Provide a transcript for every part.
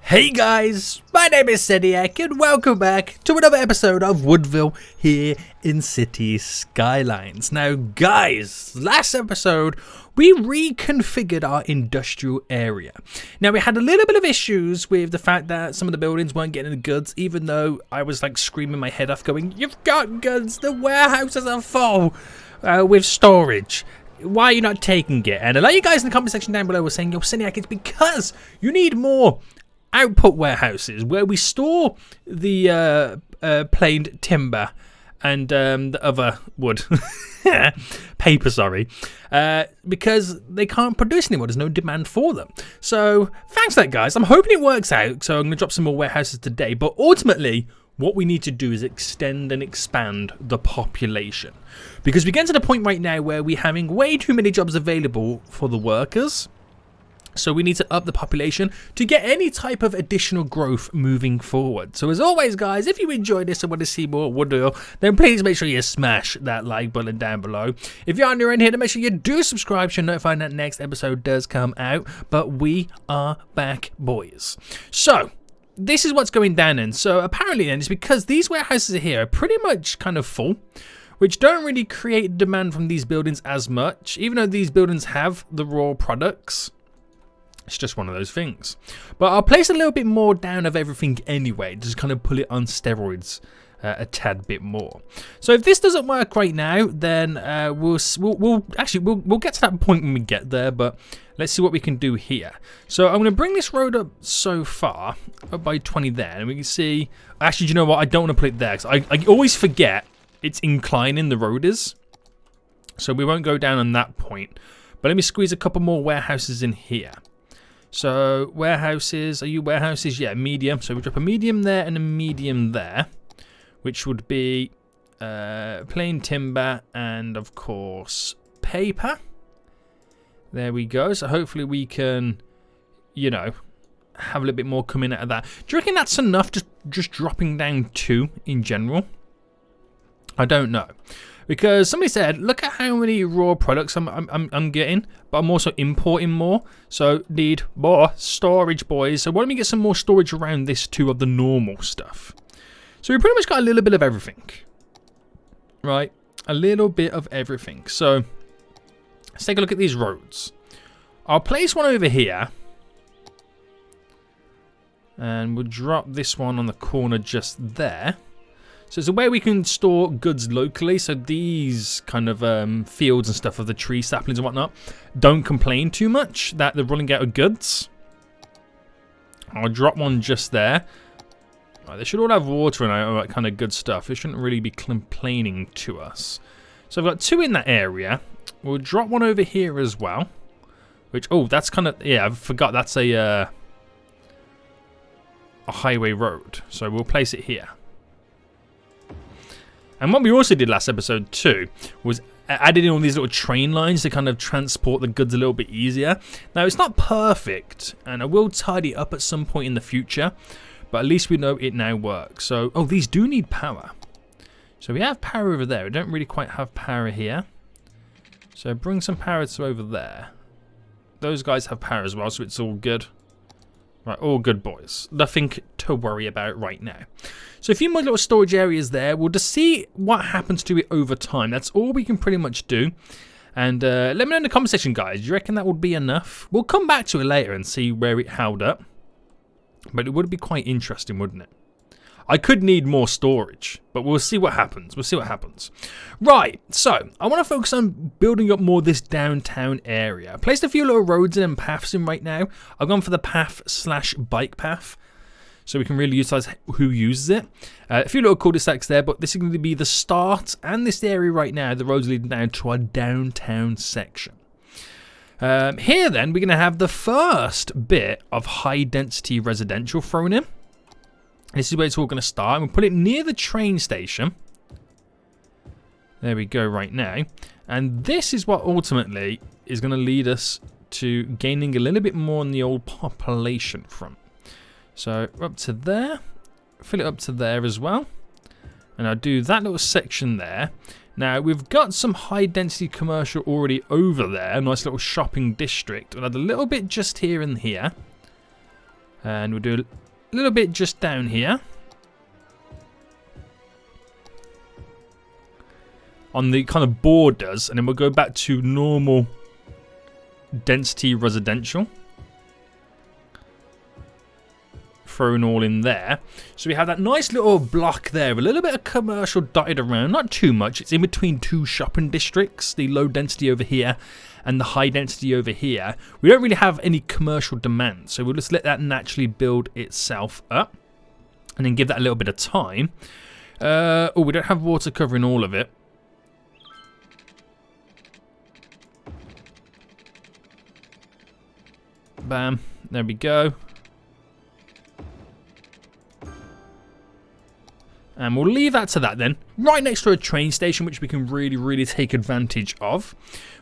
Hey guys, my name is Seniac and welcome back to another episode of Woodville here in City Skylines. Now guys, last episode we reconfigured our industrial area. Now we had a little bit of issues with the fact that some of the buildings weren't getting the goods, even though I was like screaming my head off going, "You've got goods, the warehouses are full with storage. Why are you not taking it?" And a lot of you guys in the comment section down below were saying, "Yo, Seniac, it's because you need more output warehouses where we store the planed timber and the other wood paper, sorry, because they can't produce anymore. There's no demand for them. So thanks for that, guys. I'm hoping it works out. So I'm going to drop some more warehouses today, but ultimately what we need to do is extend and expand the population, because we get to the point right now where we're having way too many jobs available for the workers. So we need to up the population to get any type of additional growth moving forward. So as always, guys, if you enjoyed this and want to see more Woodville, then please make sure you smash that like button down below. If you're new in here, then make sure you do subscribe so you're notified that next episode does come out. But we are back, boys. So this is what's going down then. So apparently then it's because these warehouses here are pretty much kind of full, which don't really create demand from these buildings as much, even though these buildings have the raw products. It's just one of those things. But I'll place a little bit more down of everything anyway, just kind of pull it on steroids a tad bit more. So if this doesn't work right now, then we'll get to that point when we get there, but let's see what we can do here. So I'm going to bring this road up so far, up by 20 there, and we can see, actually, do you know what? I don't want to put it there, because I always forget it's inclining, the road is. So we won't go down on that point. But let me squeeze a couple more warehouses in here. So warehouses, are you warehouses? Yeah, medium. So we drop a medium there and a medium there, which would be plain timber and of course paper. There we go. So hopefully we can, you know, have a little bit more coming out of that. Do you reckon that's enough? Just dropping down 2 in general? I don't know. Because somebody said, look at how many raw products I'm getting, but I'm also importing more. So need more storage, boys. So why don't we get some more storage around this too of the normal stuff? So we pretty much got a little bit of everything. Right? A little bit of everything. So let's take a look at these roads. I'll place one over here. And we'll drop this one on the corner just there. So it's a way we can store goods locally, so these kind of fields and stuff of the tree saplings and whatnot don't complain too much that they're running out of goods. I'll drop one just there. Right, they should all have water and all that kind of good stuff. They shouldn't really be complaining to us. So I've got 2 in that area. We'll drop one over here as well. Which, oh, that's kind of, yeah, I forgot that's a highway road. So we'll place it here. And what we also did last episode too was added in all these little train lines to kind of transport the goods a little bit easier. Now it's not perfect, and I will tidy it up at some point in the future, but at least we know it now works. So, oh, these do need power. So we have power over there. We don't really quite have power here. So bring some power to over there. Those guys have power as well, so it's all good. Right, all good, boys. Nothing to worry about right now. So a few more little storage areas there. We'll just see what happens to it over time. That's all we can pretty much do. And let me know in the comment section, guys. Do you reckon that would be enough? We'll come back to it later and see where it held up. But it would be quite interesting, wouldn't it? I could need more storage, but we'll see what happens. We'll see what happens. Right, so I want to focus on building up more of this downtown area. I placed a few little roads in and paths in right now. I've gone for the path/bike path, so we can really utilize who uses it. A few little cul-de-sacs there, but this is going to be the start and this area right now. The road's leading down to our downtown section. Here then, we're going to have the first bit of high-density residential thrown in. This is where it's all going to start. We'll put it near the train station. There we go right now. And this is what ultimately is going to lead us to gaining a little bit more on the old population front. So up to there. Fill it up to there as well. And I'll do that little section there. Now we've got some high density commercial already over there. A nice little shopping district. We'll add a little bit just here and here. And we'll do a little bit just down here. On the kind of borders, and then we'll go back to normal density residential. Thrown all in there. So we have that nice little block there, a little bit of commercial dotted around, not too much. It's in between two shopping districts, the low density over here and the high density over here. We don't really have any commercial demand, so we'll just let that naturally build itself up and then give that a little bit of time. Oh, we don't have water covering all of it. Bam, there we go. And we'll leave that to that then. Right next to a train station, which we can really take advantage of.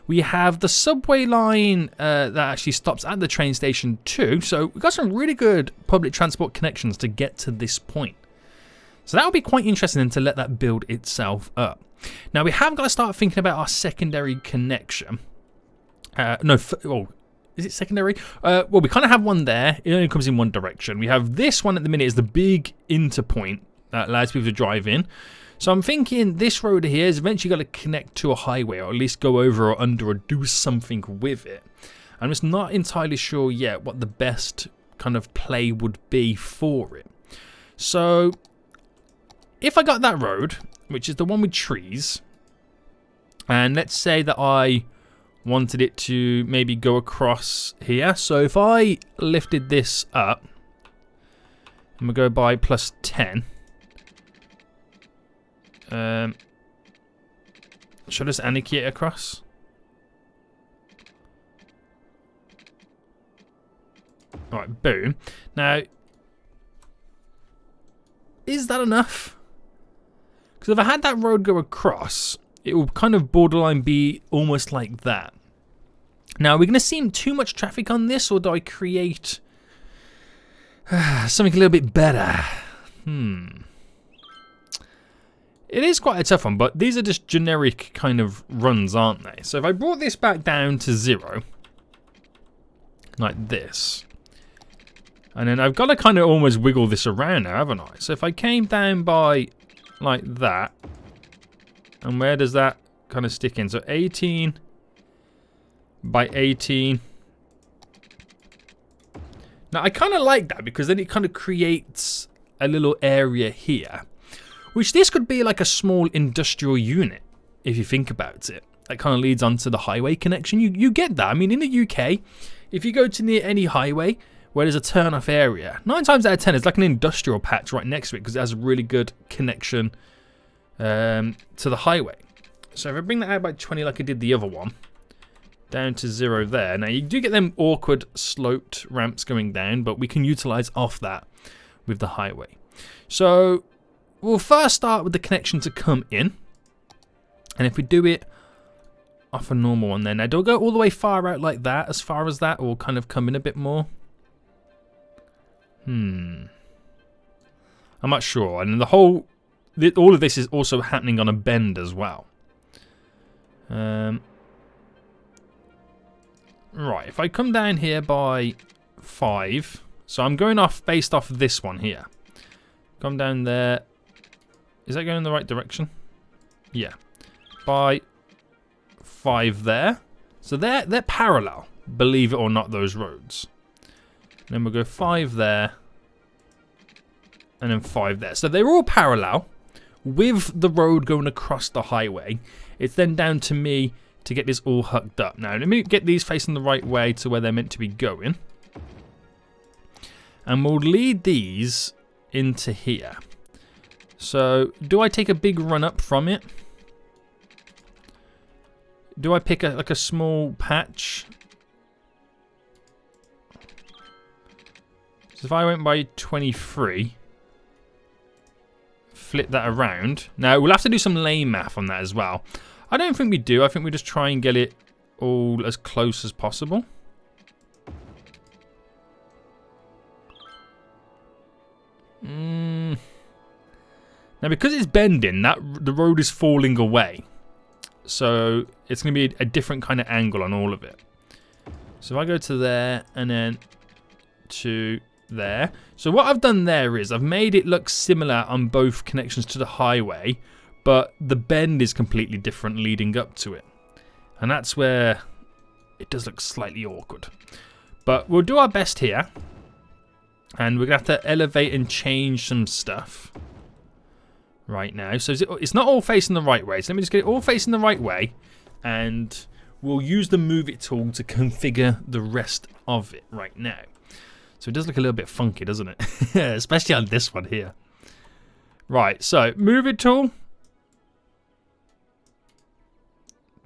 We have the subway line that actually stops at the train station too. So we've got some really good public transport connections to get to this point. So that will be quite interesting then to let that build itself up. Now we have got to start thinking about our secondary connection. Is it secondary? Well, we kind of have one there. It only comes in one direction. We have this one at the minute is the big interpoint that allows people to drive in. So I'm thinking this road here is eventually going to connect to a highway, or at least go over or under or do something with it. I'm just not entirely sure yet what the best kind of play would be for it. So if I got that road, which is the one with trees, and let's say that I wanted it to maybe go across here. So if I lifted this up, and we go by plus 10. Should I just anarchy it across? Alright, boom. Now, is that enough? Because if I had that road go across, it will kind of borderline be almost like that. Now, are we going to see too much traffic on this, or do I create something a little bit better? It is quite a tough one, but these are just generic kind of runs, aren't they? So if I brought this back down to 0, like this, and then I've got to kind of almost wiggle this around now, haven't I? So if I came down by like that, and where does that kind of stick in? So 18 by 18. Now I kind of like that because then it kind of creates a little area here, which this could be like a small industrial unit if you think about it. That kind of leads onto the highway connection. You get that. I mean, in the UK, if you go to near any highway where there's a turn-off area, 9 times out of 10 it's like an industrial patch right next to it because it has a really good connection to the highway. So if I bring that out by 20 like I did the other one, down to 0 there. Now you do get them awkward sloped ramps going down, but we can utilize off that with the highway. So we'll first start with the connection to come in, and if we do it off a normal one then, now do I go all the way far out like that, as far as that, or kind of come in a bit more? I'm not sure. And all of this is also happening on a bend as well. Right, if I come down here by 5, so I'm going off based off of this one here. Come down there. Is that going in the right direction? Yeah. By 5 there. So they're parallel, believe it or not, those roads. And then we'll go 5 there. And then 5 there. So they're all parallel with the road going across the highway. It's then down to me to get this all hooked up. Now, let me get these facing the right way to where they're meant to be going. And we'll lead these into here. So, do I take a big run up from it? Do I pick like a small patch? So if I went by 23, flip that around. Now, we'll have to do some lane math on that as well. I don't think we do. I think we just try and get it all as close as possible. Now, because it's bending, the road is falling away. So, it's going to be a different kind of angle on all of it. So, if I go to there and then to there. So what I've done there is I've made it look similar on both connections to the highway, but the bend is completely different leading up to it. And that's where it does look slightly awkward. But we'll do our best here. And we're going to have to elevate and change some stuff right now. So it's not all facing the right way. So let me just get it all facing the right way. And we'll use the Move It tool to configure the rest of it right now. So it does look a little bit funky, doesn't it? Especially on this one here. Right, so Move It tool.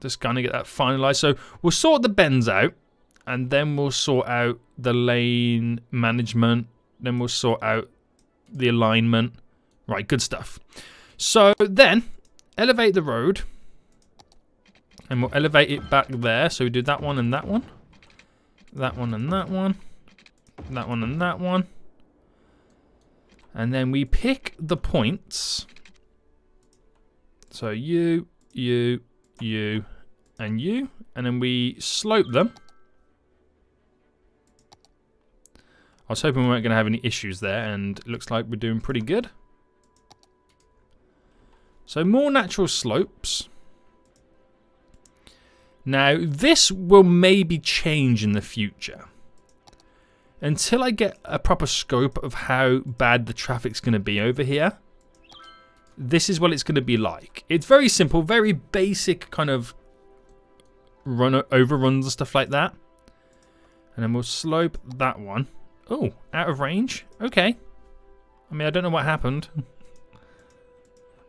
Just kind of get that finalized. So we'll sort the bends out. And then we'll sort out the lane management. Then we'll sort out the alignment. Right, good stuff. So then, elevate the road. And we'll elevate it back there. So we do that one and that one. That one and that one. That one and that one. And then we pick the points. So you, you, you, and you. And then we slope them. I was hoping we weren't going to have any issues there, and it looks like we're doing pretty good. So more natural slopes. Now, this will maybe change in the future. Until I get a proper scope of how bad the traffic's going to be over here, this is what it's going to be like. It's very simple, very basic kind of overruns and stuff like that. And then we'll slope that one. Oh, out of range? Okay. I mean, I don't know what happened.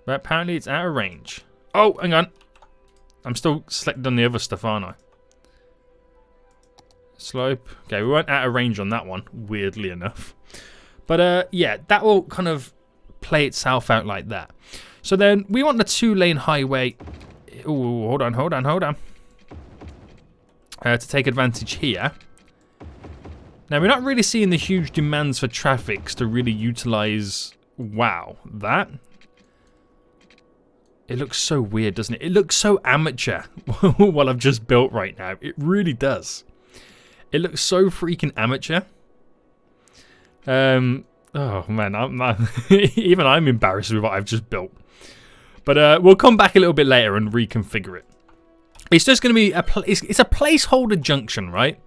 But apparently it's out of range. Oh, hang on. I'm still selected on the other stuff, aren't I? Slope. Okay, we weren't out of range on that one, weirdly enough. But, yeah, that will kind of play itself out like that. So then we want the 2-lane highway. Oh, hold on. To take advantage here. Now, we're not really seeing the huge demands for traffics to really utilize, wow, that. It looks so weird, doesn't it? It looks so amateur, what I've just built right now. It really does. It looks so freaking amateur. Oh, man, even I'm embarrassed with what I've just built. But we'll come back a little bit later and reconfigure it. It's just going to be, it's a placeholder junction, right?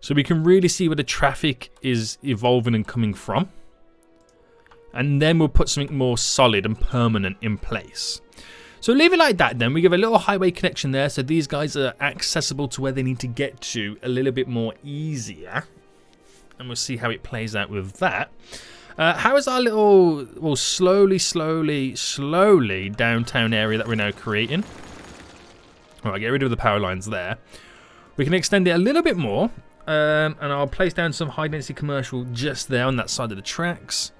So we can really see where the traffic is evolving and coming from. And then we'll put something more solid and permanent in place. So leave it like that then. We give a little highway connection there so these guys are accessible to where they need to get to a little bit more easier. And we'll see how it plays out with that. How is our little, well, slowly downtown area that we're now creating? All right, get rid of the power lines there. We can extend it a little bit more. And I'll place down some high density commercial just there on that side of the tracks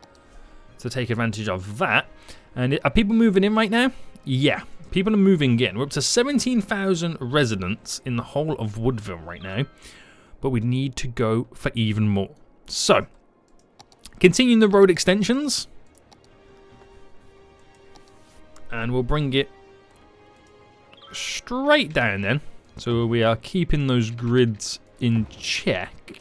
to take advantage of that. And are people moving in right now? Yeah, people are moving in. We're up to 17,000 residents in the whole of Woodville right now, but we need to go for even more. So, continuing the road extensions, and we'll bring it straight down then. So we are keeping those grids in check,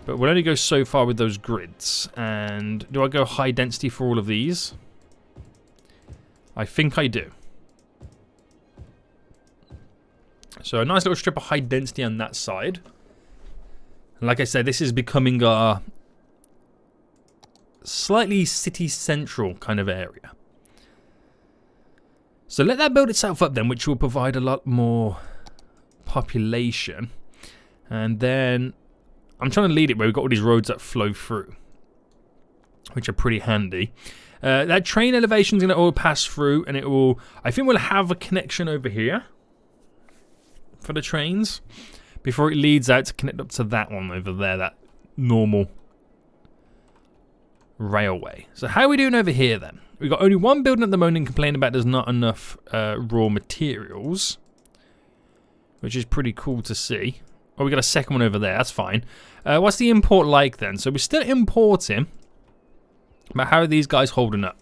but we'll only go so far with those grids. And do I go high density for all of these? I think I do. So a nice little strip of high density on that side. And like I said, this is becoming a slightly city central kind of area. So let that build itself up then, which will provide a lot more population. And then I'm trying to lead it where we've got all these roads that flow through, which are pretty handy. That train elevation is going to all pass through, and it will, I think we'll have a connection over here for the trains before it leads out to connect up to that one over there, that normal railway. So how are we doing over here then? We've got only one building at the moment and complaining about there's not enough raw materials, which is pretty cool to see. Oh, we got a second one over there. That's fine. What's the import like then? So we're still importing, but how are these guys holding up?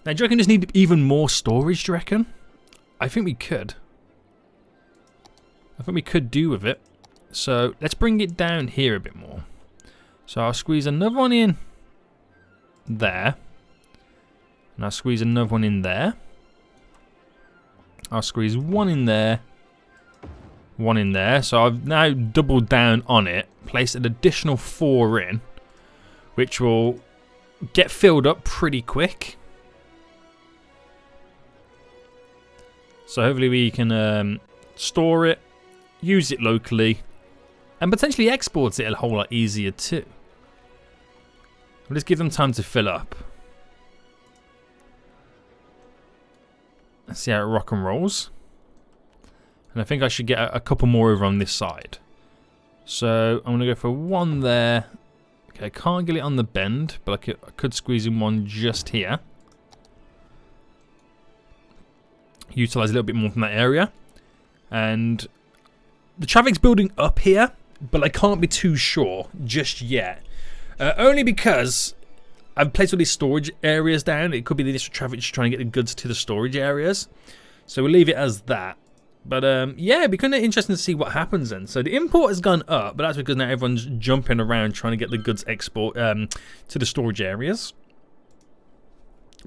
Now, do you reckon we just need even more storage, do you reckon? I think we could. I think we could do with it. So let's bring it down here a bit more. So I'll squeeze another one in there. And I'll squeeze another one in there. I'll squeeze one in there. One in there. So I've now doubled down on it. Placed an additional 4 in. Which will get filled up pretty quick. So hopefully we can store it. Use it locally. And potentially export it a whole lot easier too. We'll just give them time to fill up. Let's see how it rock and rolls. And I think I should get a couple more over on this side. So I'm going to go for one there. Okay, I can't get it on the bend, but I could squeeze in one just here. Utilize a little bit more from that area. And the traffic's building up here, but I can't be too sure just yet. Only because I've placed all these storage areas down. It could be the initial traffic just trying to get the goods to the storage areas. So we'll leave it as that. But yeah, it'd be kind of interesting to see what happens then. So the import has gone up, but that's because now everyone's jumping around trying to get the goods export to the storage areas.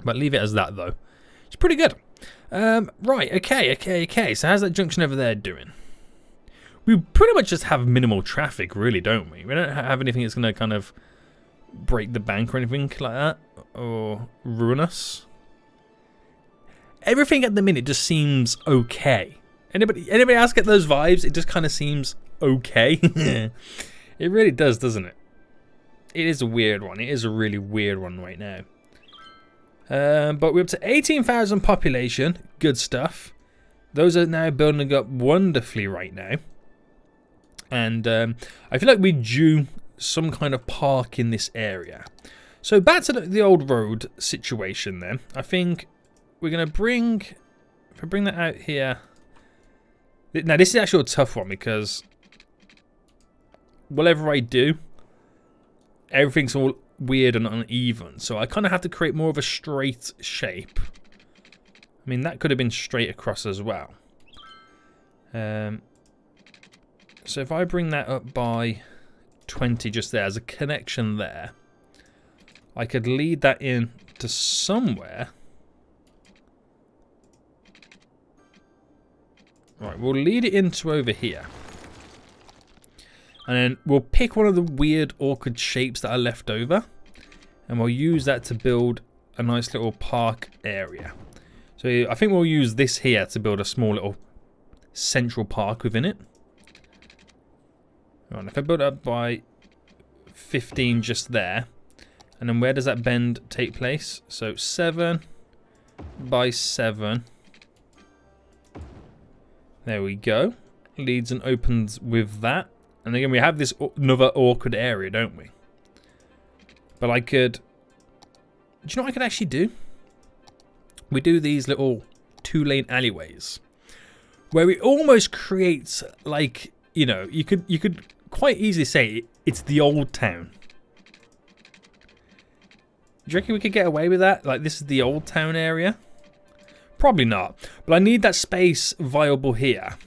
But leave it as that though. It's pretty good. Right, okay. So how's that junction over there doing? We pretty much just have minimal traffic, really, don't we? We don't have anything that's going to kind of break the bank or anything like that, or ruin us. Everything at the minute just seems okay. Anybody else get those vibes? It just kind of seems okay. It really does, doesn't it? It is a weird one. It is a really weird one right now. But we're up to 18,000 population. Good stuff. Those are now building up wonderfully right now. And I feel like we're due some kind of park in this area. So back to the old road situation then. I think we're going to bring... If I bring that out here... Now this is actually a tough one because... Whatever I do... Everything's all weird and uneven. So I kind of have to create more of a straight shape. I mean, that could have been straight across as well. So if I bring that up by 20 just there as a connection there, I could lead that in to somewhere. Right, we'll lead it into over here. And then we'll pick one of the weird, awkward shapes that are left over. And we'll use that to build a nice little park area. So I think we'll use this here to build a small little central park within it. Right, if I build it up by 15 just there. And then where does that bend take place? So 7 by 7. There we go. Leads and opens with that. And again, we have this another awkward area, don't we? But I could... Do you know what I could actually do? We do these little 2-lane alleyways. Where we almost create, like, you know, you could quite easily say it's the old town. Do you reckon we could get away with that? Like, this is the old town area? Probably not. But I need that space viable here.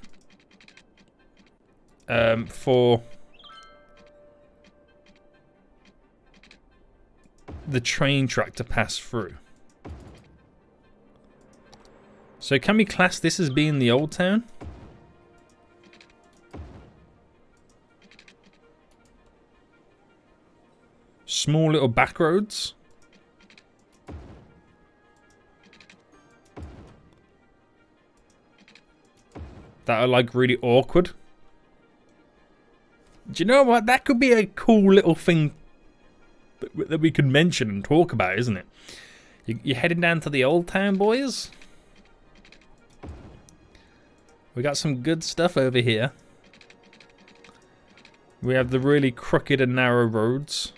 For the train track to pass through. So can we class this as being the old town? Small little back roads. That are like really awkward. Do you know what? That could be a cool little thing that we could mention and talk about, isn't it? You're heading down to the old town, boys? We got some good stuff over here. We have the really crooked and narrow roads.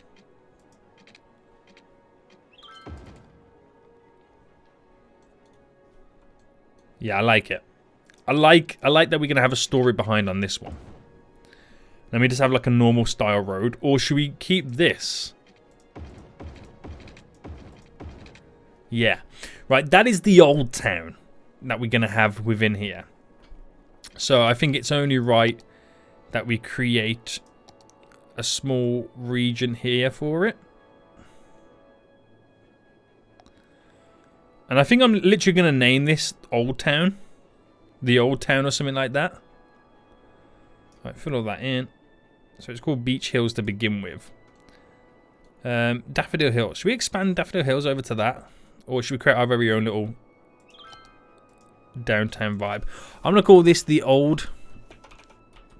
Yeah, I like it. I like that we're going to have a story behind on this one. Let me just have like a normal style road. Or should we keep this? Yeah. Right, that is the old town that we're going to have within here. So I think it's only right that we create a small region here for it. And I think I'm literally going to name this Old Town. The Old Town or something like that. Right, fill all that in. So it's called Beach Hills to begin with. Daffodil Hills. Should we expand Daffodil Hills over to that? Or should we create our very own little downtown vibe? I'm going to call this the Old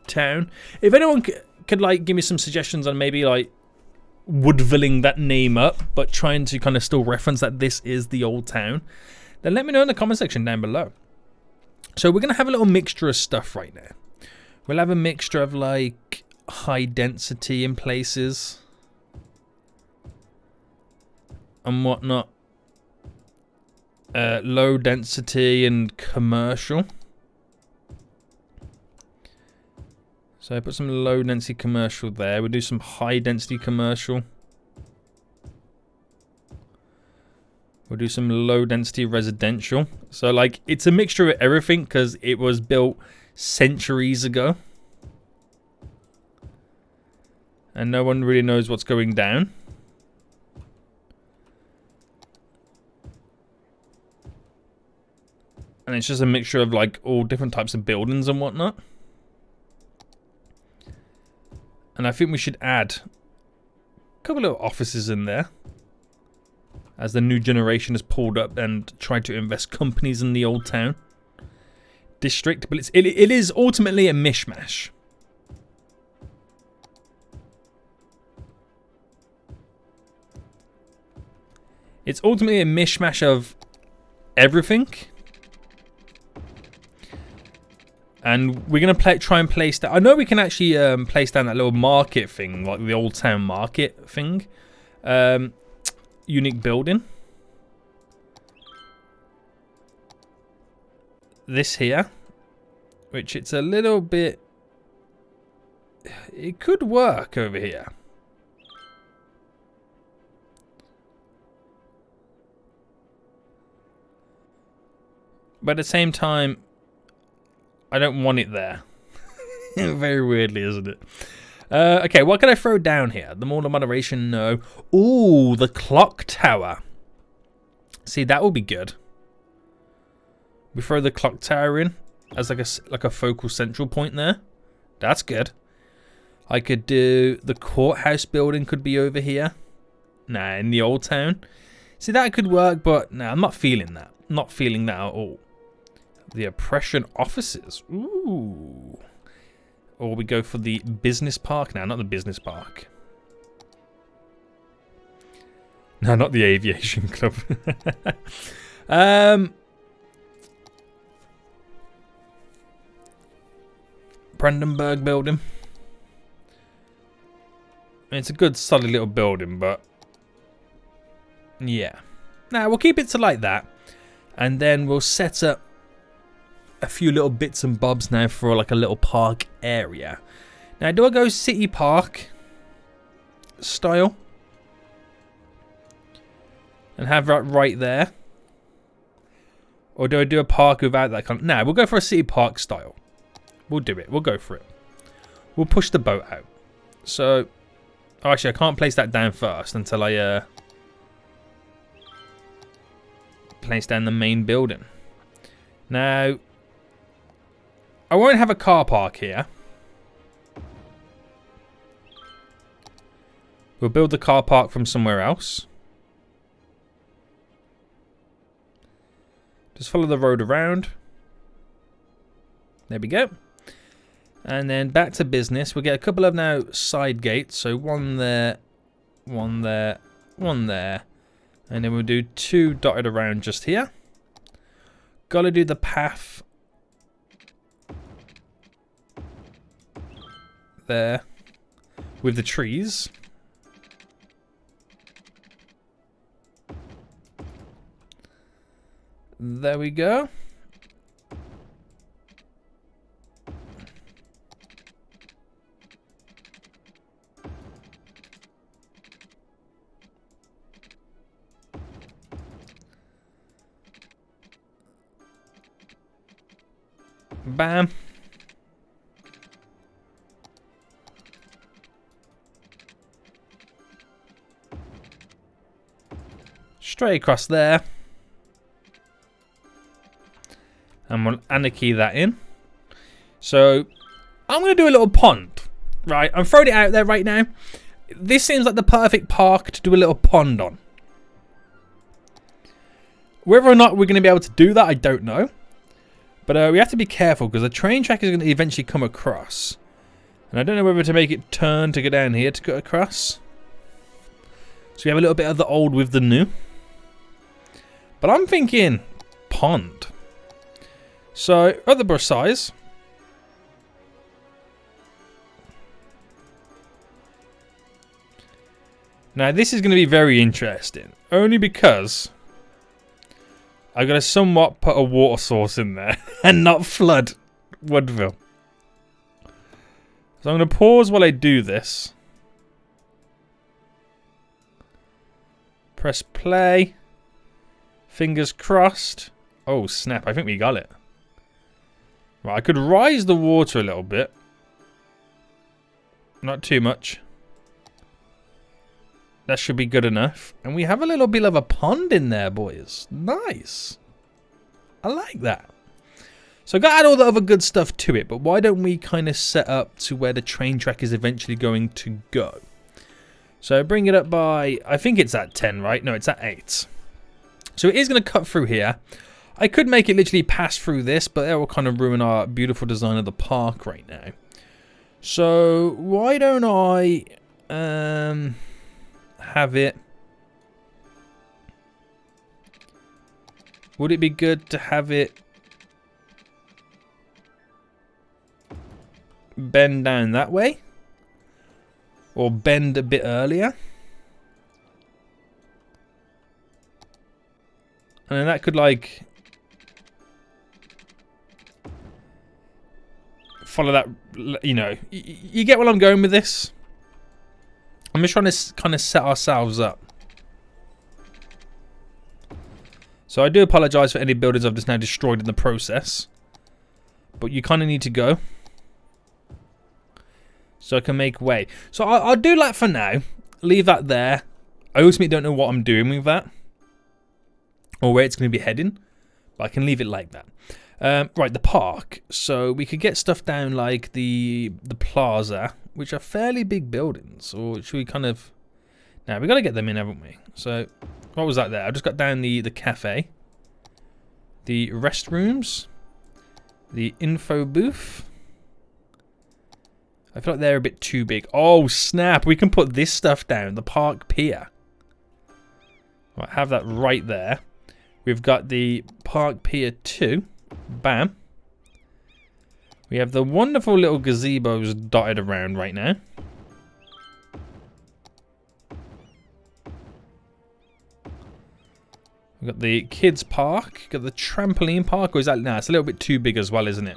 Town. If anyone could like give me some suggestions on maybe like Woodvilling that name up, but trying to kind of still reference that this is the Old Town, then let me know in the comment section down below. So we're going to have a little mixture of stuff right now. We'll have a mixture of like high density in places and whatnot. Low density and commercial. So I put some low density commercial there. We'll do some high density commercial. We'll do some low density residential. So like it's a mixture of everything because it was built centuries ago. And no one really knows what's going down. And it's just a mixture of like all different types of buildings and whatnot. And I think we should add a couple of offices in there. As the new generation has pulled up and tried to invest companies in the Old Town district. But it is ultimately a mishmash. It's ultimately a mishmash of everything. And we're going to try and place that. I know we can actually place down that little market thing, like the Old Town market thing. Unique building. This here. Which it's a little bit... It could work over here. But at the same time... I don't want it there. Very weirdly, isn't it? Okay, what can I throw down here? The Mall of Moderation, no. Ooh, the clock tower. See, that will be good. We throw the clock tower in as like a focal central point there. That's good. I could do the courthouse building could be over here. Nah, in the Old Town. See, that could work, but nah, I'm not feeling that. Not feeling that at all. The oppression offices. Ooh. Or we go for the business park now, not the business park. No, not the aviation club. Brandenburg building. I mean, it's a good solid little building, but yeah. Now we'll keep it to like that. And then we'll set up a few little bits and bobs now for like a little park area. Now, do I go city park style and have that right there, or do I do a park without that kind of... No, we'll go for a city park style. We'll do it. We'll go for it. We'll push the boat out. So, oh, actually, I can't place that down first until I place down the main building. Now, I won't have a car park here. We'll build the car park from somewhere else. Just follow the road around. There we go. And then back to business. We'll get a couple of now side gates. So one there, one there, one there. And then we'll do two dotted around just here. Gotta do the path there with the trees. There we go. Bam. straight across there. And we'll anarchy that in. So I'm going to do a little pond. Right, I'm throwing it out there right now. This seems like the perfect park to do a little pond on. Whether or not we're going to be able to do that, I don't know. But we have to be careful because the train track is going to eventually come across. And I don't know whether to make it turn to go down here to go across. So we have a little bit of the old with the new. But I'm thinking pond. So, at the brush size. Now this is going to be very interesting. Only because I've got to somewhat put a water source in there. And not flood Woodville. So I'm going to pause while I do this. Press play. Fingers crossed. Oh snap, I think we got it. Right, I could rise the water a little bit. Not too much. That should be good enough. And we have a little bit of a pond in there, boys. Nice. I like that. So I got to add all the other good stuff to it. But why don't we kind of set up to where the train track is eventually going to go? So bring it up by, I think it's at 10, right? No, it's at 8. So it is going to cut through here. I could make it literally pass through this, but that will kind of ruin our beautiful design of the park right now. So why don't I have it? Would it be good to have it bend down that way? Or bend a bit earlier? And then that could like follow that, you know, you get where I'm going with this. I'm just trying to kind of set ourselves up. So I do apologise for any buildings I've just now destroyed in the process. But you kind of need to go. So I can make way. So I'll do that for now. Leave that there. I ultimately don't know what I'm doing with that. Or where it's going to be heading. But I can leave it like that. Right, the park. So we could get stuff down like the plaza. Which are fairly big buildings. Or should we kind of... Now, we've got to get them in, haven't we? So, what was that there? I just got down the cafe. The restrooms. The info booth. I feel like they're a bit too big. Oh, snap. We can put this stuff down. The park pier. Right, have that right there. We've got the park pier 2. Bam. We have the wonderful little gazebos dotted around right now. We've got the kids park. Got the trampoline park. Or is that... Nah, it's a little bit too big as well, isn't it?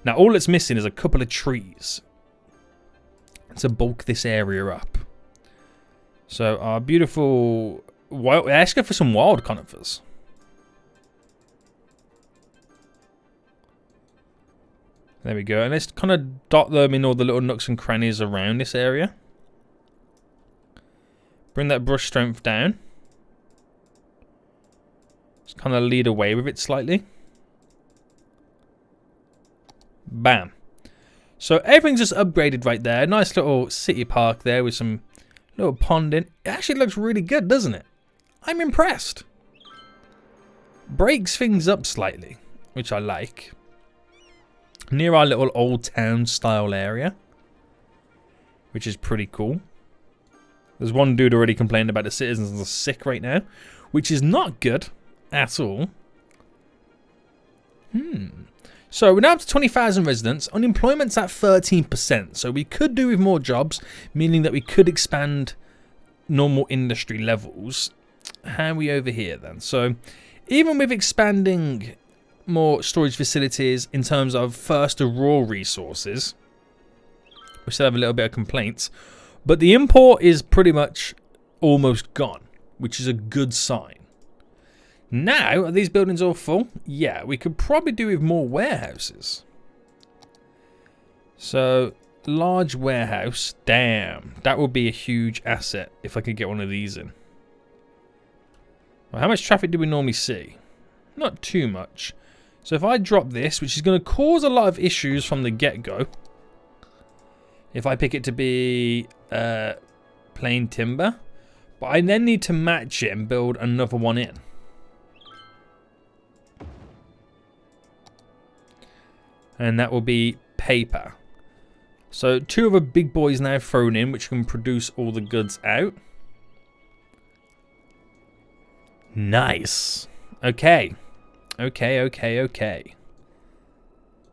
Now, all it's missing is a couple of trees to bulk this area up. So, our beautiful... wild. Let's go for some wild conifers. There we go. And let's kind of dot them in all the little nooks and crannies around this area. Bring that brush strength down. Just kind of lead away with it slightly. Bam. So everything's just upgraded right there. Nice little city park there with some little pond in. It actually looks really good, doesn't it? I'm impressed. Breaks things up slightly, which I like. Near our little old town style area, which is pretty cool. There's one dude already complaining about the citizens are sick right now, which is not good at all. So we're now up to 20,000 residents. Unemployment's at 13%, so we could do with more jobs, meaning that we could expand normal industry levels. How are we over here then? So even with expanding more storage facilities in terms of first the raw resources, we still have a little bit of complaints, but the import is pretty much almost gone, which is a good sign. Now, are these buildings all full? Yeah, we could probably do with more warehouses. So, large warehouse, damn, that would be a huge asset if I could get one of these in. Well, how much traffic do we normally see? Not too much. So if I drop this, which is going to cause a lot of issues from the get-go. If I pick it to be plain timber. But I then need to match it and build another one in. And that will be paper. So 2 of the big boys now thrown in, which can produce all the goods out. Nice. Okay. Okay.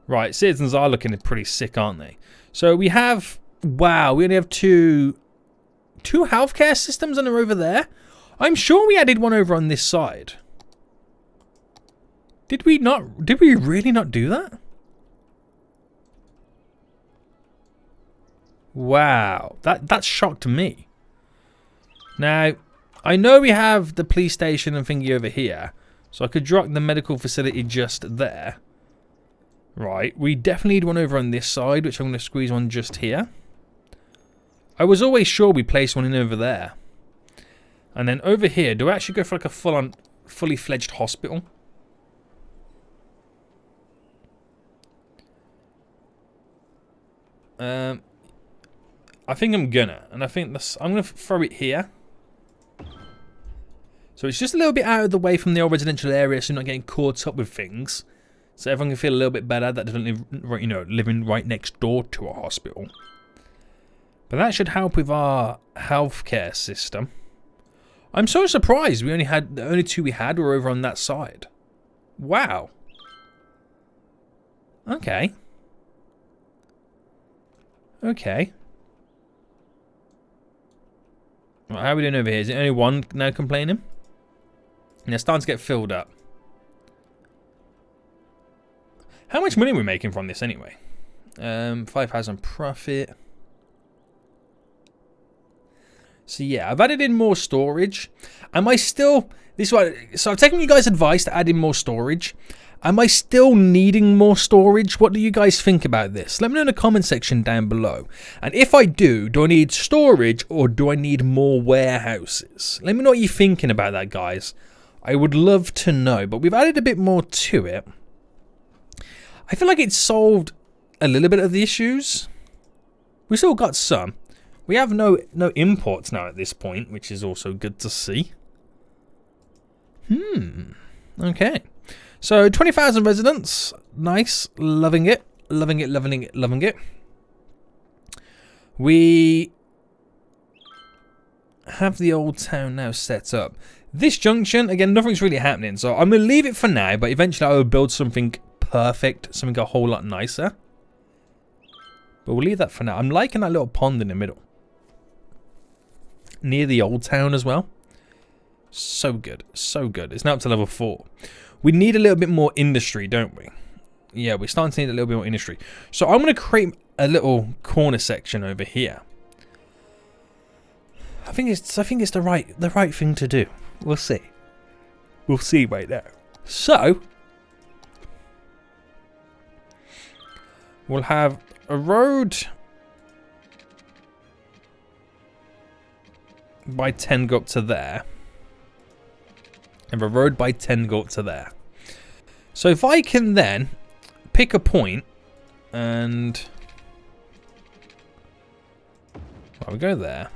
Right, citizens are looking pretty sick, aren't they? So we have, wow, we only have two healthcare systems and they're over there. I'm sure we added one over on this side. Did we really not do that? Wow, that shocked me. Now, I know we have the police station and thingy over here, so I could drop the medical facility just there. Right, we definitely need one over on this side, which I'm going to squeeze one just here. I was always sure we placed one in over there. And then over here, do I actually go for like a fully fledged hospital? I think I'm gonna, and I think I'm gonna throw it here. So it's just a little bit out of the way from the old residential area, so you're not getting caught up with things. So everyone can feel a little bit better that doesn't live, you know, living right next door to a hospital. But that should help with our healthcare system. I'm so surprised we only had the only 2 we had were over on that side. Wow. Okay. Okay. Right, how are we doing over here? Is it only 1 now complaining? And they're starting to get filled up. How much money are we making from this anyway? 5,000 profit. So yeah, I've added in more storage. Am I still... So I've taken you guys' advice to add in more storage. Am I still needing more storage? What do you guys think about this? Let me know in the comment section down below. And if I do I need storage or do I need more warehouses? Let me know what you're thinking about that, guys. I would love to know, but we've added a bit more to it. I feel like it's solved a little bit of the issues. We still got some. We have no imports now at this point, which is also good to see. Okay. So 20,000 residents. Nice. Loving it. Loving it. We have the old town now set up. This junction, again, nothing's really happening. So I'm going to leave it for now, but eventually I will build something perfect. Something a whole lot nicer. But we'll leave that for now. I'm liking that little pond in the middle. Near the old town as well. So good. So good. It's now up to level 4. We need a little bit more industry, don't we? Yeah, we're starting to need a little bit more industry. So I'm going to create a little corner section over here. I think it's the right thing to do. We'll see. We'll see right now. So we'll have a road by 10 go up to there. And a road by 10 go up to there. So if I can then pick a point and well, we go there.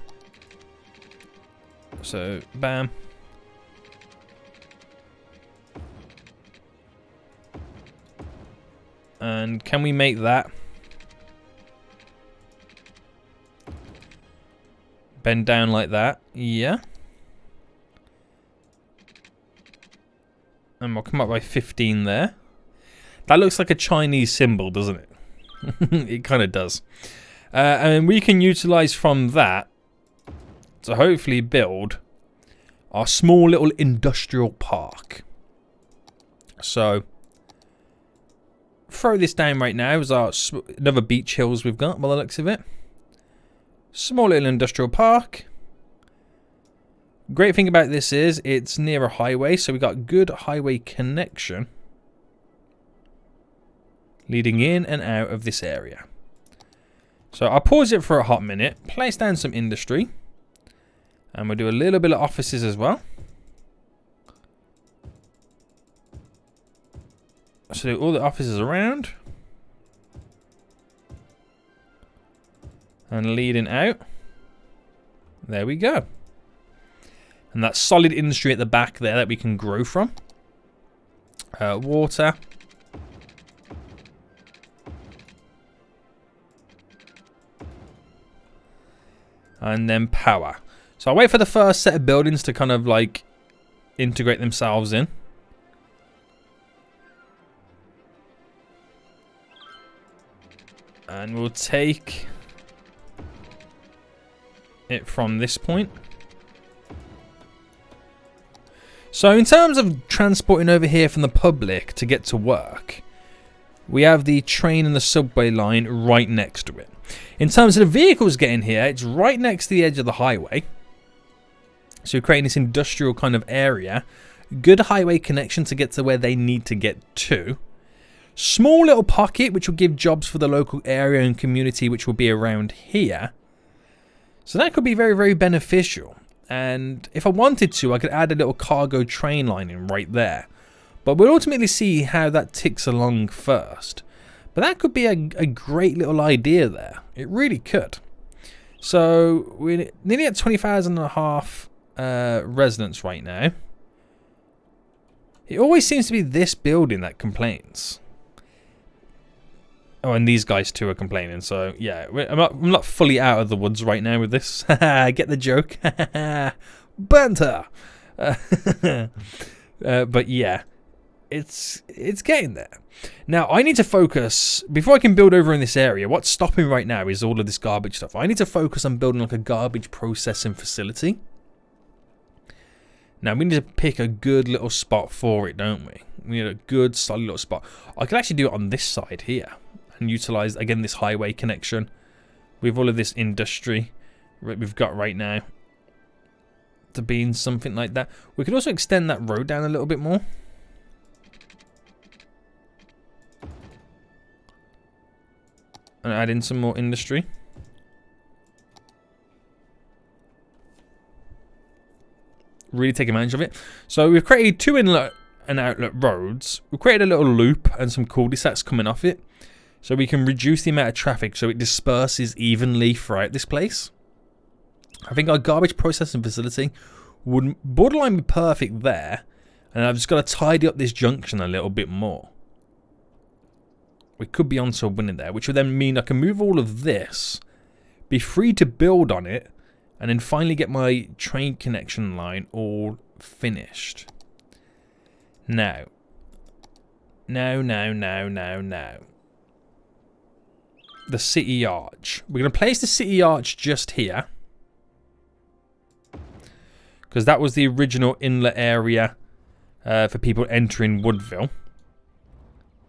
So bam. And can we make that bend down like that? Yeah. And we'll come up by 15 there. That looks like a Chinese symbol, doesn't it? It kind of does. And we can utilize from that to hopefully build our small little industrial park. So throw this down right now as our another beach hills we've got by the looks of it. Small little industrial park. Great thing about this is it's near a highway, so we got good highway connection leading in and out of this area. So I'll pause it for a hot minute, place down some industry, and we'll do a little bit of offices as well. absolute all the offices around. And leading out. There we go. And that solid industry at the back there that we can grow from. Water. And then power. So I'll wait for the first set of buildings to kind of like integrate themselves in. And we'll take it from this point. So in terms of transporting over here from the public to get to work, we have the train and the subway line right next to it. In terms of the vehicles getting here, it's right next to the edge of the highway. So you're creating this industrial kind of area. Good highway connection to get to where they need to get to. Small little pocket which will give jobs for the local area and community which will be around here. So that could be very, very beneficial. And if I wanted to, I could add a little cargo train line in right there. But we'll ultimately see how that ticks along first. But that could be a great little idea there. It really could. So we're nearly at 20,500 residents right now. It always seems to be this building that complains. Oh, and these guys too are complaining. So yeah, I'm not fully out of the woods right now with this. Get the joke? Banter. But yeah, it's getting there. Now I need to focus before I can build over in this area. What's stopping right now is all of this garbage stuff. I need to focus on building like a garbage processing facility. Now we need to pick a good little spot for it, don't we? We need a good solid little spot. I can actually do it on this side here and utilize again this highway connection with all of this industry we've got right now to be in something like that. We could also extend that road down a little bit more. And add in some more industry. Really take advantage of it. So we've created 2 inlet and outlet roads. We've created a little loop and some cul-de-sacs coming off it. So we can reduce the amount of traffic so it disperses evenly throughout this place. I think our garbage processing facility would borderline be perfect there. And I've just got to tidy up this junction a little bit more. We could be onto a winner there, which would then mean I can move all of this, be free to build on it, and then finally get my train connection line all finished. Now. The city arch. We're going to place the city arch just here. Because that was the original inlet area for people entering Woodville.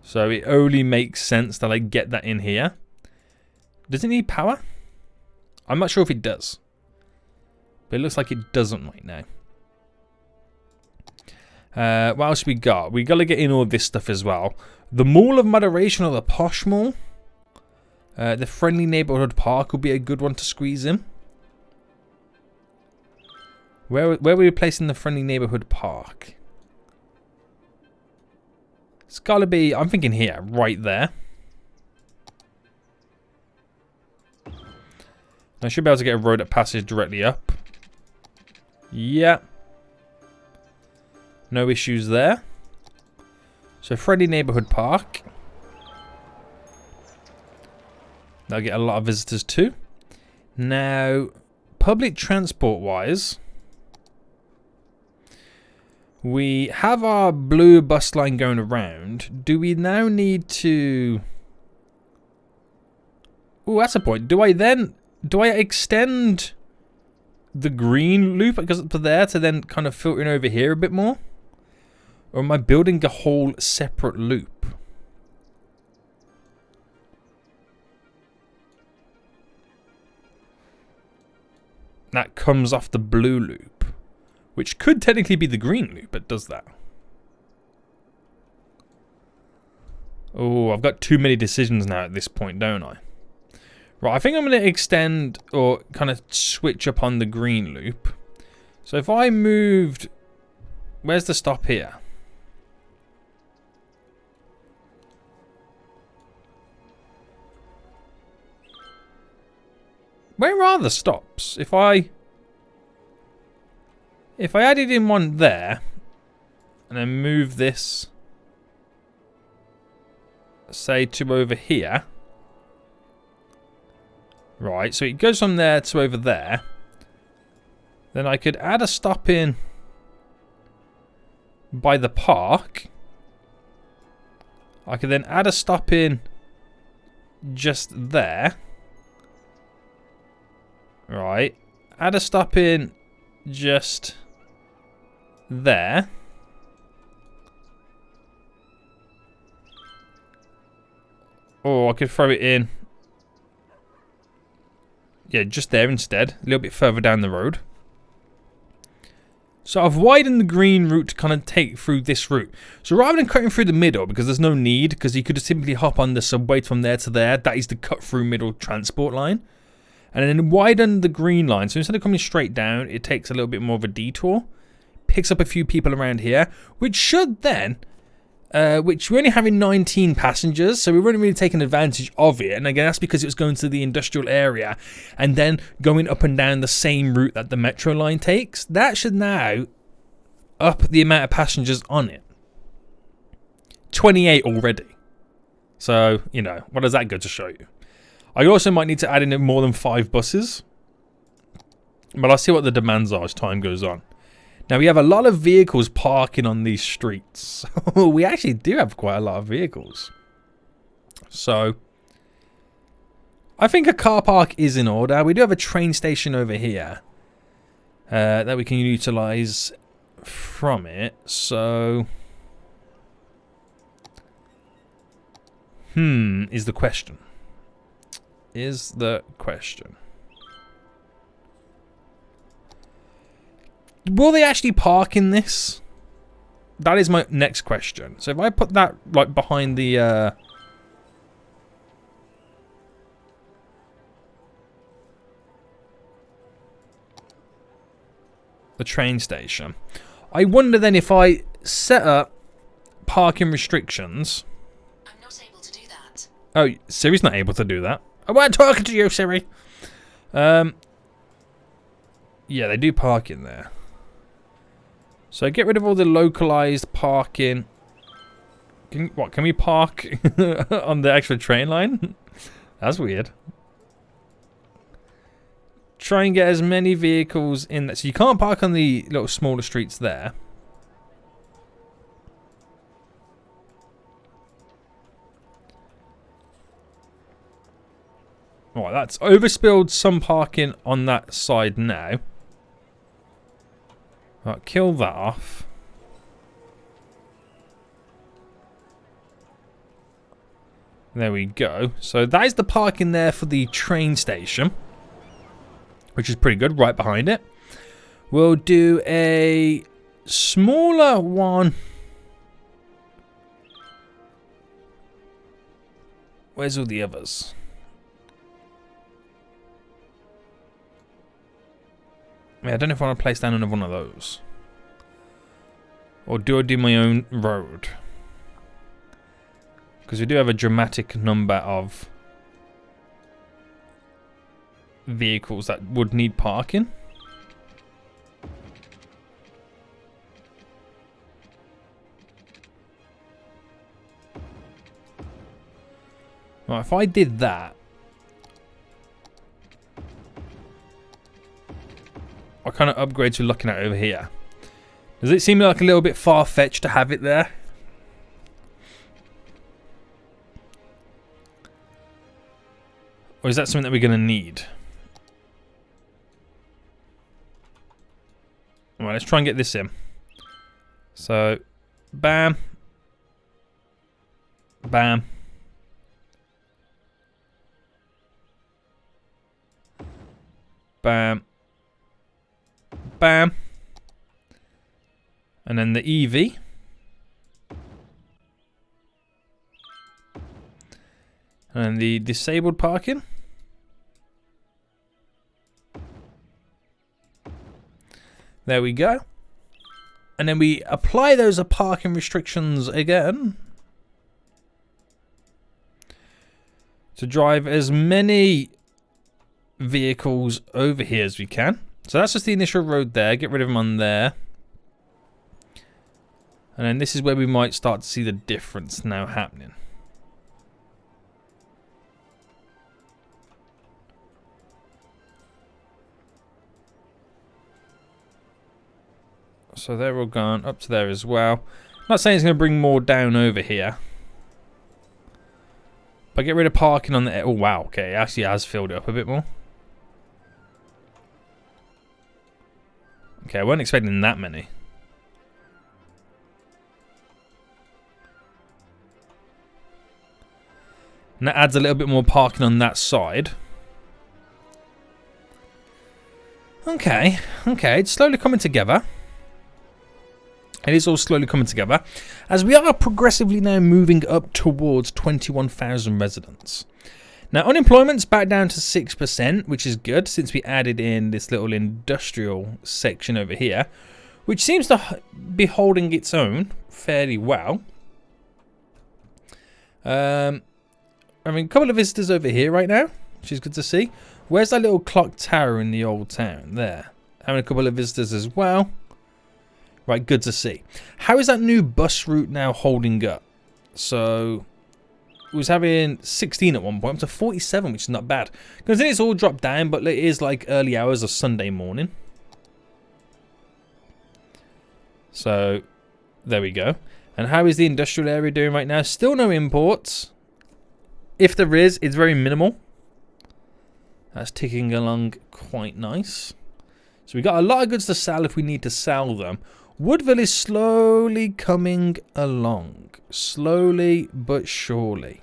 So it only makes sense that I get that in here. Does it need power? I'm not sure if it does. But it looks like it doesn't right now. What else we got? We got to get in all this stuff as well. The Mall of Moderation or the Posh Mall. The Friendly Neighborhood Park would be a good one to squeeze in. Where were we placing the Friendly Neighborhood Park? It's got to be, I'm thinking here, right there. I should be able to get a road that passes directly up. Yeah. No issues there. So Friendly Neighborhood Park. That'll get a lot of visitors too. Now, public transport wise, we have our blue bus line going around. Do we now need to... Oh, that's a point. Do I extend the green loop that goes up to there to then kind of filter in over here a bit more? Or am I building a whole separate loop? That comes off the blue loop. Which could technically be the green loop, but does that? Oh, I've got too many decisions now at this point, don't I? Right, I think I'm going to extend or kind of switch up on the green loop. So if I moved... Where's the stop here? Where are the stops? If I added in one there and then move this, say, to over here. Right, so it goes from there to over there. Then I could add a stop in by the park. I could then add a stop in just there. Right. Add a stop in just there. Or I could throw it in. Yeah, just there instead. A little bit further down the road. So I've widened the green route to kind of take through this route. So rather than cutting through the middle, because there's no need, because you could simply hop on the subway from there to there. That is the cut through middle transport line. And then widen the green line. So instead of coming straight down, it takes a little bit more of a detour. Picks up a few people around here, which should then... which we're only having 19 passengers, so we weren't really taking advantage of it. And again, that's because it was going to the industrial area and then going up and down the same route that the metro line takes. That should now up the amount of passengers on it. 28 already. So, you know, what does that go to show you? I also might need to add in more than 5 buses. But I'll see what the demands are as time goes on. Now, we have a lot of vehicles parking on these streets. We actually do have quite a lot of vehicles. So, I think a car park is in order. We do have a train station over here that we can utilize from it. So, is the question. Is the question. Will they actually park in this? That is my next question. So if I put that like behind the train station, I wonder then if I set up parking restrictions. I'm not able to do that. Oh, Siri's not able to do that. I wasn't talking to you, Siri. Yeah, they do park in there. So get rid of all the localized parking. Can we park on the actual train line? That's weird. Try and get as many vehicles in there. So you can't park on the little smaller streets there. Right, that's overspilled some parking on that side now. Right, kill that off. There we go. So that is the parking there for the train station, which is pretty good, right behind it. We'll do a smaller one. Where's all the others? I don't know if I want to place down another one of those. Or do I do my own road? Because we do have a dramatic number of vehicles that would need parking. Right, if I did that, what kind of upgrades we're looking at over here? Does it seem like a little bit far-fetched to have it there? Or is that something that we're going to need? Alright, let's try and get this in. So, bam. Bam. Bam. Bam. And then the EV. And then the disabled parking. There we go. And then we apply those parking restrictions again. To drive as many vehicles over here as we can. So that's just the initial road there. Get rid of them on there. And then this is where we might start to see the difference now happening. So they're all gone up to there as well. Not saying it's going to bring more down over here. But get rid of parking on the... Oh, wow. Okay, it actually has filled it up a bit more. Okay, I wasn't expecting that many. And that adds a little bit more parking on that side. Okay, it's slowly coming together. It is all slowly coming together, as we are progressively now moving up towards 21,000 residents. Now, unemployment's back down to 6%, which is good, since we added in this little industrial section over here, which seems to be holding its own fairly well. I mean, a couple of visitors over here right now, which is good to see. Where's that little clock tower in the old town? There. Having a couple of visitors as well. Right, good to see. How is that new bus route now holding up? So, it was having 16 at one point, up to 47, which is not bad. Because then it's all dropped down, but it is like early hours of Sunday morning. So, there we go. And how is the industrial area doing right now? Still no imports. If there is, it's very minimal. That's ticking along quite nice. So we got a lot of goods to sell if we need to sell them. Woodville is slowly coming along. Slowly but surely.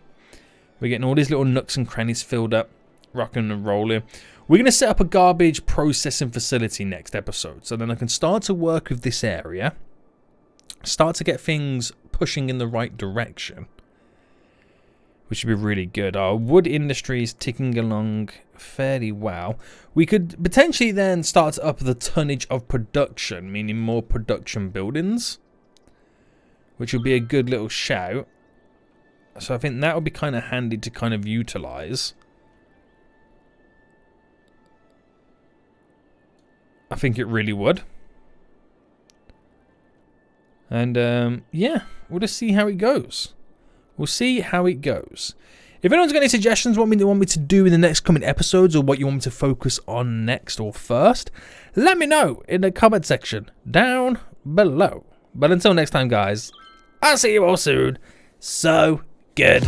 We're getting all these little nooks and crannies filled up. Rocking and rolling. We're going to set up a garbage processing facility next episode. So then I can start to work with this area. Start to get things pushing in the right direction. Which would be really good. Our wood industry is ticking along fairly well. We could potentially then start to up the tonnage of production, meaning more production buildings, which would be a good little shout. So I think that would be kind of handy to kind of utilize. I think it really would. And yeah, we'll just see how it goes. We'll see how it goes. If anyone's got any suggestions what they want me to do in the next coming episodes, or what you want me to focus on next or first, let me know in the comment section down below. But until next time, guys, I'll see you all soon. So good.